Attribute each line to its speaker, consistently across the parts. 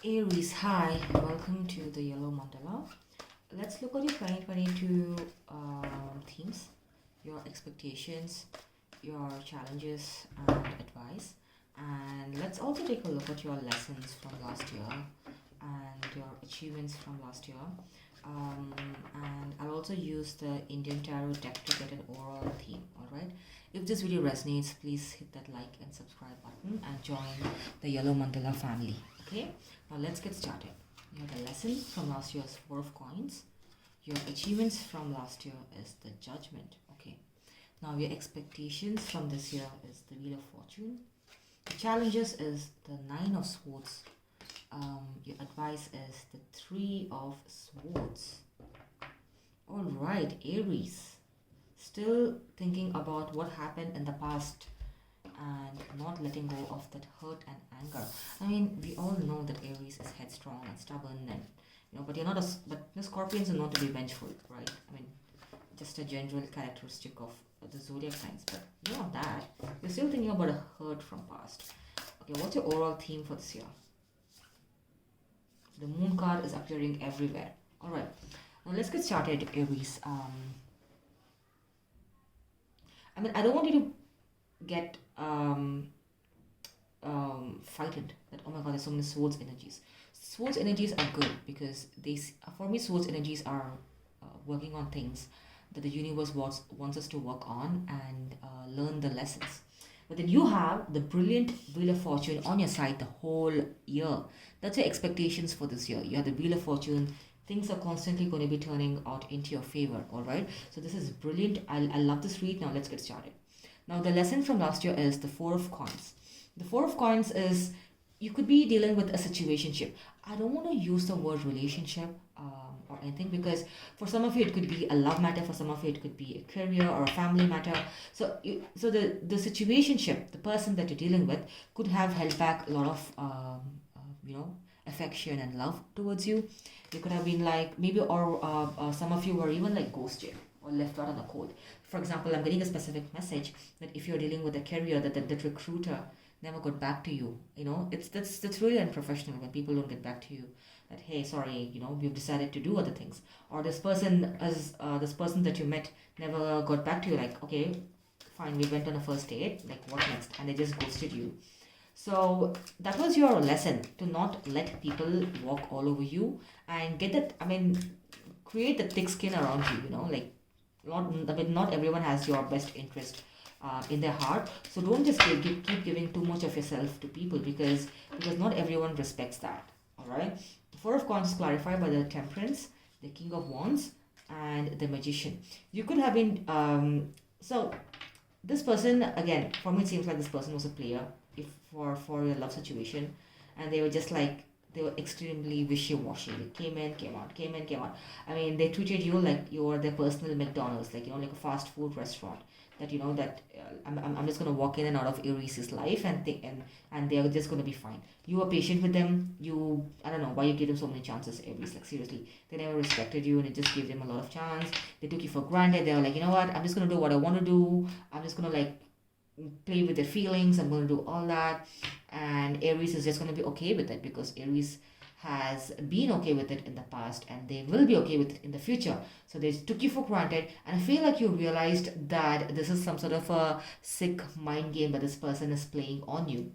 Speaker 1: Aries, hi, welcome to the Yellow Mandala. Let's look at your 2022 themes, your expectations, your challenges, and advice. And let's also take a look at your lessons from last year and your achievements from last year. And I'll also use the Indian Tarot deck to get an overall theme, alright? If this video resonates, please hit that like and subscribe button and join the Yellow Mandala family, okay? Now let's get started. You have the lesson from last year's Four of Coins. Your achievements from last year is the Judgment, okay? Now your expectations from this year is the Wheel of Fortune. The challenges is the Nine of Swords. Your advice is the Three of Swords. Alright, Aries. Still thinking about what happened in the past and not letting go of that hurt and anger. I mean, we all know that Aries is headstrong and stubborn, and but you're not but the Scorpions are not to be vengeful, right? I mean, just a general characteristic of the zodiac signs, but beyond that, you're still thinking about a hurt from past. Okay, what's your overall theme for this year? The Moon card is appearing everywhere. All right, now let's get started, Aries. I mean, I don't want you to get frightened that, oh my god, there's so many swords energies. Swords energies are good because for me, swords energies are working on things that the universe wants us to work on and learn the lessons. But then you have the brilliant Wheel of Fortune on your side the whole year. That's your expectations for this year. You have the Wheel of Fortune. Things are constantly going to be turning out into your favor, all right? So this is brilliant. I love this read. Now let's get started. Now the lesson from last year is the Four of Coins. The Four of Coins is you could be dealing with a situationship. I don't want to use the word relationship or anything because for some of you it could be a love matter, for some of you it could be a career or a family matter. So the situationship, the person that you're dealing with could have held back a lot of affection and love towards you. You could have been like maybe or some of you were even like ghosted or left out on the cold. For example, I'm getting a specific message that if you're dealing with a career that recruiter never got back to you, that's really unprofessional when people don't get back to you that, hey, sorry, we've decided to do other things, or this person that you met never got back to you, like, okay, fine, we went on a first date, like what next, and they just ghosted you. So that was your lesson, to not let people walk all over you and get that, create the thick skin around you, like not everyone has your best interest in their heart. So don't just keep giving too much of yourself to people because not everyone respects that. All right. The Four of Coins is clarified by the Temperance, the King of Wands, and the Magician. You could have been so this person, again, for me it seems like this person was a player if for your love situation, and they were just like, they were extremely wishy-washy. They came in, came out, came in, came out. I mean, they treated you like you were their personal McDonald's, like like a fast food restaurant. That I'm just gonna walk in and out of Aries' life and they're just gonna be fine. You were patient with them. I don't know why you gave them so many chances, Aries. Like seriously, they never respected you, and it just gave them a lot of chance. They took you for granted. They were like, you know what? I'm just gonna do what I want to do. I'm just gonna like play with their feelings. I'm gonna do all that, and Aries is just gonna be okay with it because Aries has been okay with it in the past and they will be okay with it in the future. So they took you for granted, and I feel like you realized that this is some sort of a sick mind game that this person is playing on you.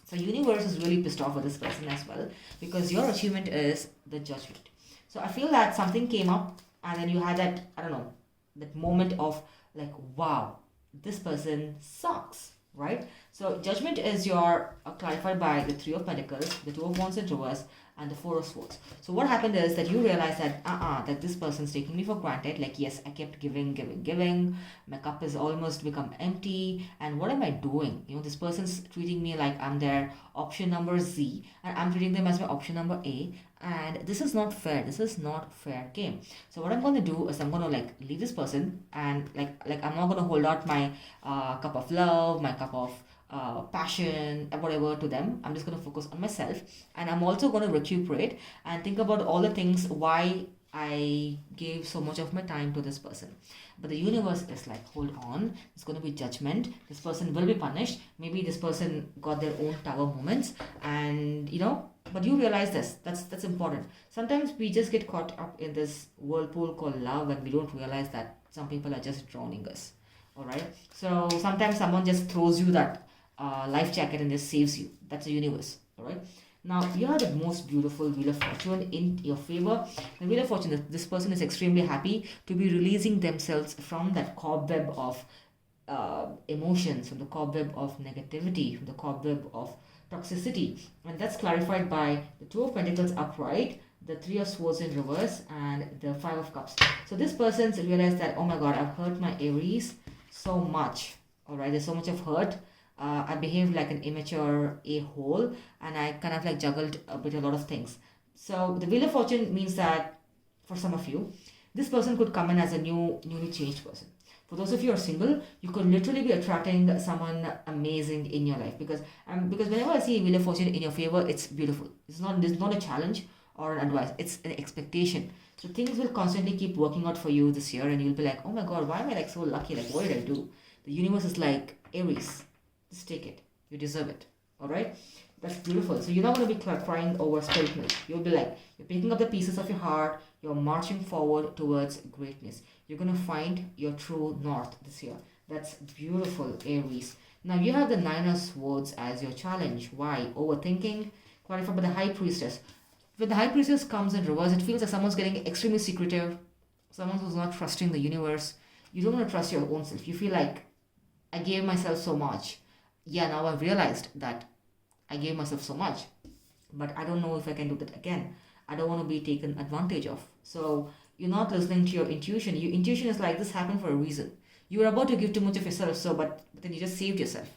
Speaker 1: So universe is really pissed off with this person as well because your achievement is the Judgment. So I feel that something came up and then you had that, I don't know, that moment of like, wow, this person sucks, right? So Judgment is your clarified by the Three of Pentacles, the Two of Wands in reverse, and the Four of Swords. So what happened is that you realize that that this person's taking me for granted. Like, yes, I kept giving. My cup has almost become empty. And what am I doing? This person's treating me like I'm their option number Z, and I'm treating them as my option number A. And this is not fair. This is not fair game. So what I'm going to do is I'm going to like leave this person, and like I'm not going to hold out my cup of love, my cup of passion, whatever to them. I'm just going to focus on myself, and I'm also going to recuperate and think about all the things why I gave so much of my time to this person. But the universe is like, hold on, it's going to be judgment. This person will be punished. Maybe this person got their own tower moments, and But you realize this. That's important. Sometimes we just get caught up in this whirlpool called love, and we don't realize that some people are just drowning us. All right. So sometimes someone just throws you that life jacket and just saves you. That's the universe. All right. Now you have the most beautiful Wheel of Fortune in your favor. The Wheel of Fortune. This person is extremely happy to be releasing themselves from that cobweb of emotions, from the cobweb of negativity, from the cobweb of toxicity, and that's clarified by the Two of Pentacles upright, the Three of Swords in reverse, and the Five of Cups. So this person's realized that, oh my god, I've hurt my Aries so much. All right, there's so much of hurt. I behaved like an immature a-hole, and I kind of like juggled with a lot of things. So the Wheel of Fortune means that for some of you, this person could come in as a newly changed person. For those of you who are single, you could literally be attracting someone amazing in your life, because whenever I see Wheel of Fortune in your favor, it's beautiful. It's not a challenge or an advice. It's an expectation. So things will constantly keep working out for you this year, and you'll be like, oh my god, why am I like so lucky? Like, what did I do? The universe is like, Aries, just take it. You deserve it. All right. That's beautiful. So you're not going to be crying over spilt milk. You'll be like, you're picking up the pieces of your heart. You're marching forward towards greatness. You're going to find your true north this year. That's beautiful, Aries. Now you have the Nine of Swords as your challenge. Why? Overthinking. Clarified by the High Priestess. When the High Priestess comes in reverse, it feels like someone's getting extremely secretive. Someone who's not trusting the universe. You don't want to trust your own self. You feel like, I gave myself so much. Yeah, now I've realized that I gave myself so much, but I don't know if I can do that again. I don't want to be taken advantage of. So you're not listening to your intuition. Your intuition is like, this happened for a reason. You were about to give too much of yourself, but then you just saved yourself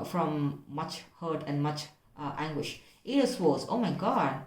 Speaker 1: from much hurt and much anguish. Eight of Swords. Oh my God.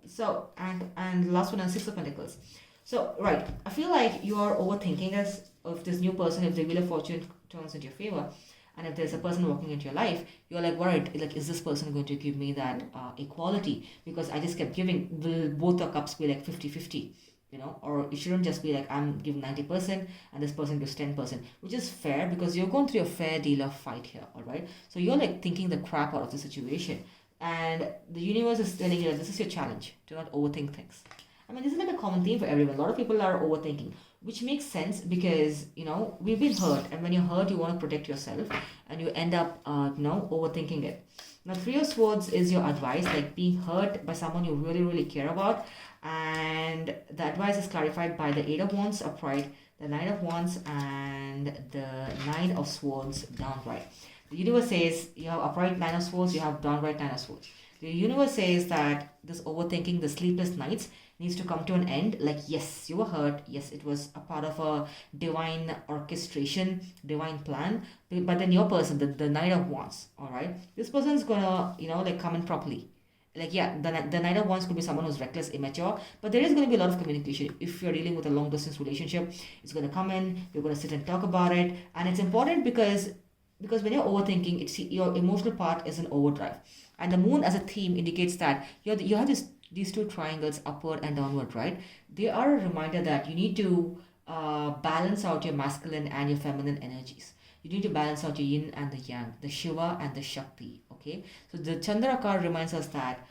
Speaker 1: So and last one, Six of Pentacles. So right, I feel like you are overthinking as of this new person. If the Wheel of Fortune turns into your favor, and if there's a person walking into your life, you're like worried, like, is this person going to give me that equality? Because I just kept giving. Will both our cups be like 50-50? You know, or it shouldn't just be like I'm giving 90% and this person gives 10%, which is fair because you're going through a fair deal of fight here, all right? So you're like thinking the crap out of the situation, and the universe is telling you that this is your challenge, to not overthink things. I mean, this is like a common theme for everyone. A lot of people are overthinking, which makes sense because, you know, we've been hurt. And when you're hurt, you want to protect yourself and you end up, overthinking it. Now, Three of Swords is your advice, like being hurt by someone you really, really care about. And the advice is clarified by the Eight of Wands upright, the Nine of Wands, and the Nine of Swords downright. The universe says you have upright Nine of Swords, you have downright Nine of Swords. The universe says that this overthinking, the sleepless nights, needs to come to an end. Like, yes, you were hurt. Yes, it was a part of a divine orchestration, divine plan. But then your person, the Knight of Wands, all right? This person's gonna, come in properly. Like, yeah, the Knight of Wands could be someone who's reckless, immature, but there is going to be a lot of communication. If you're dealing with a long-distance relationship, it's going to come in, you're going to sit and talk about it. And it's important because when you're overthinking, your emotional part is in overdrive. And the moon as a theme indicates that you have these two triangles, upward and downward, right? They are a reminder that you need to balance out your masculine and your feminine energies. You need to balance out your yin and the yang, the Shiva and the Shakti, okay? So the Chandra card reminds us that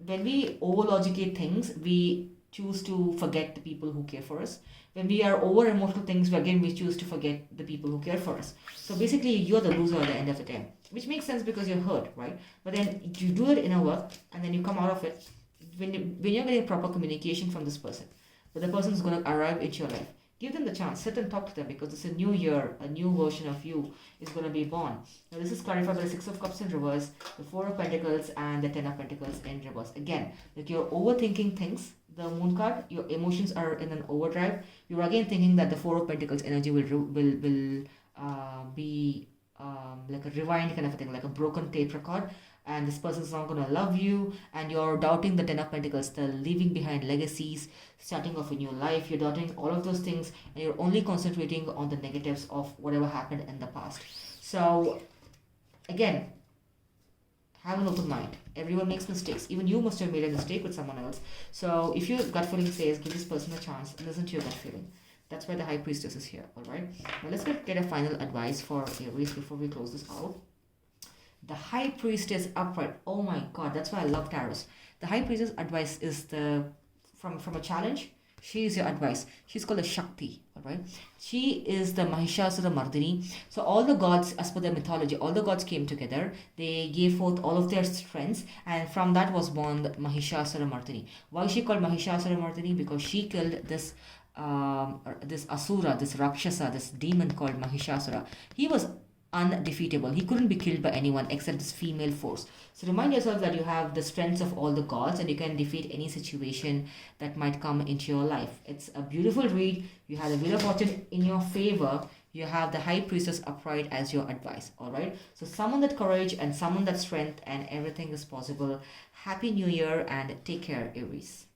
Speaker 1: when we over-logicate things, we choose to forget the people who care for us. When we are over-emotional things, we choose to forget the people who care for us. So basically, you're the loser at the end of the day, which makes sense because you're hurt, right? But then you do that inner work, and then you come out of it when you're getting proper communication from this person. But the person is going to arrive into your life. Give them the chance. Sit and talk to them because it's a new year. A new version of you is going to be born. Now, this is clarified by the Six of Cups in reverse, the Four of Pentacles, and the Ten of Pentacles in reverse. Again, like you're overthinking things. The Moon card, your emotions are in an overdrive. You're again thinking that the Four of Pentacles energy will be like a rewind kind of a thing, like a broken tape record. And this person's not going to love you, and you're doubting the Ten of Pentacles, the leaving behind legacies, starting off a new life. You're doubting all of those things, and you're only concentrating on the negatives of whatever happened in the past. So, again, have an open mind. Everyone makes mistakes. Even you must have made a mistake with someone else. So, if your gut feeling says, give this person a chance, listen to your gut feeling. That's why the High Priestess is here, alright? Now, let's get a final advice for Aries before we close this out. The High Priestess upright. Oh my God, that's why I love Taurus. The High Priestess advice is from a challenge. She is your advice. She's called a Shakti, all right? She is the Mahishasura Mardini. So all the gods, as per the mythology, all the gods came together. They gave forth all of their strengths, and from that was born the Mahishasura Mardini. Why is she called Mahishasura Mardini? Because she killed this Asura, this Rakshasa, this demon called Mahishasura. He was undefeatable. He couldn't be killed by anyone except this female force. So remind yourself that you have the strengths of all the gods and you can defeat any situation that might come into your life. It's a beautiful read. You have the Wheel of Fortune in your favor. You have the High Priestess upright as your advice. All right. So summon that courage and summon that strength, and everything is possible. Happy New Year and take care, Aries.